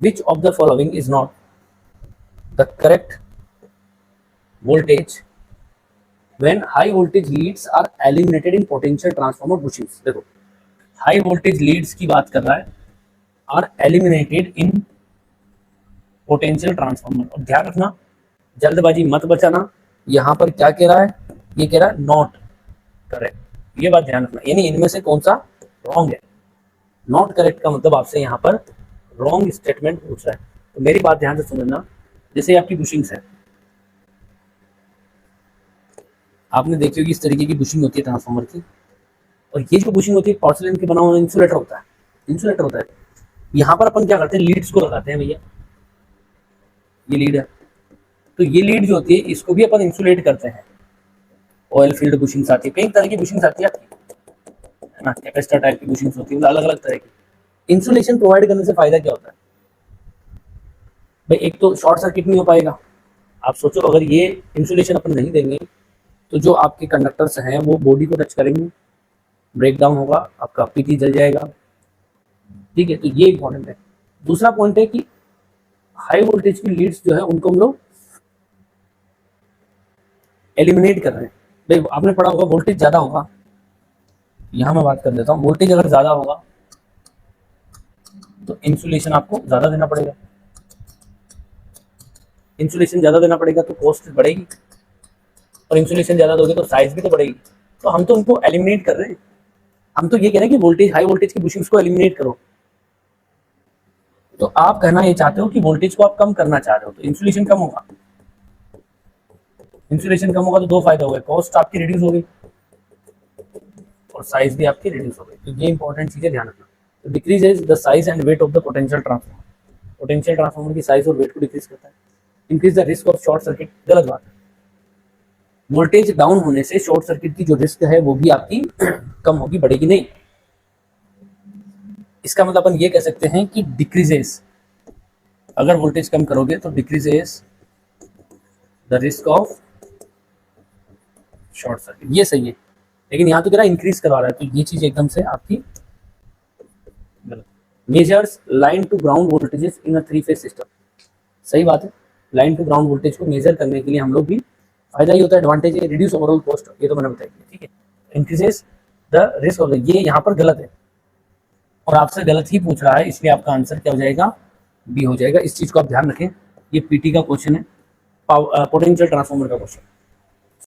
Which of the following is not the correct voltage when high voltage leads are eliminated in potential transformer bushings। देखो high voltage leads की बात कर रहा है, are eliminated in potential transformer. और ध्यान रखना, जल्दबाजी मत बचाना, यहाँ पर क्या कह रहा है, ये कह रहा है नॉट करेक्ट, ये बात ध्यान रखना, यानी इनमें से कौन सा रॉन्ग है। नॉट करेक्ट का मतलब आपसे यहाँ पर रॉन्ग स्टेटमेंट पूछ रहा है। तो मेरी बात ध्यान से सुनना, जैसे आपकी बुशिंग्स है, आपने देखी होगी इस तरीके की बुशिंग होती है ट्रांसफार्मर की, और ये जो बुशिंग होती है पोर्सिलेन के बना हुआ इंसुलेटर होता है, इंसुलेटर होता है। यहाँ पर अपन क्या करते हैं, लीड्स को लगाते हैं भैया, ये लीड है, तो ये लीड जो होती है इसको भी अपन इंसुलेट करते हैं। ऑयल फील्ड बुशिंग्स आती है, कई तरह की बुशिंग्स आती है ना, कैपेसिटर टाइप की बुशिंग्स होती है, अलग अलग तरह की। इंसुलेशन प्रोवाइड करने से फायदा क्या होता है भाई, एक तो शॉर्ट सर्किट नहीं हो पाएगा। आप सोचो अगर ये इंसुलेशन अपन नहीं देंगे तो जो आपके कंडक्टर्स हैं वो बॉडी को टच करेंगे, ब्रेक डाउन होगा, आपका पीटी जल जाएगा, ठीक है। तो ये इंपॉर्टेंट है। दूसरा पॉइंट है कि हाई वोल्टेज की लीड्स जो है उनको हम लोग एलिमिनेट कर रहे हैं। भाई आपने पढ़ा होगा वोल्टेज ज्यादा होगा, यहां मैं बात कर देता हूं, वोल्टेज अगर ज्यादा होगा तो इंसुलेशन आपको ज्यादा देना पड़ेगा, इंसुलेशन ज्यादा देना पड़ेगा तो कॉस्ट बढ़ेगी, और इंसुलेशन ज्यादा दोगे तो साइज भी तो बढ़ेगी। तो हम तो उनको एलिमिनेट कर रहे हैं, हम तो ये कह रहे हैं कि वोल्टेज हाई वोल्टेज की बुशिंग्स को एलिमिनेट करो। तो आप कहना ये चाहते हो कि वोल्टेज को आप कम करना चाह रहे हो, तो इंसुलेशन कम होगा, इंसुलेशन कम होगा तो दो फायदा हो गए, कॉस्ट आपकी रिड्यूस हो गई और साइज भी आपकी रिड्यूस हो गई। तो ये इंपॉर्टेंट चीजें ध्यान रखना। तो decreases the size and weight of the potential transformer, potential transformer की साइज और वेट को डिक्रीज करता है। Increase the risk of short circuit, गलत बात है। वोल्टेज डाउन होने से शॉर्ट सर्किट की जो रिस्क है वो भी आपकी कम होगी, बढ़ेगी नहीं। इसका मतलब अपन ये कह सकते हैं कि डिक्रीजेस, अगर वोल्टेज कम करोगे तो decreases the risk of short circuit, ये सही है। लेकिन यहाँ तो कह रहा है इंक्रीज करवा रहा है, तो ये चीज एकदम से आपकी गलत। Measures line to ground voltages in a three phase system, सही बात है। लाइन टू ग्राउंड वोल्टेज को मेजर करने के लिए हम लोग भी फायदा ही होता है, एडवांटेज है, रिड्यूस ओवरऑल कॉस्ट, ये तो मैंने बताया, ठीक है। इंक्रीजेस द रिस्क ऑफ, ये यहाँ पर गलत है और आपसे गलत ही पूछ रहा है, इसलिए आपका आंसर क्या हो जाएगा, बी हो जाएगा। इस चीज को आप ध्यान रखें, ये पीटी का क्वेश्चन है, पोटेंशियल ट्रांसफार्मर का क्वेश्चन।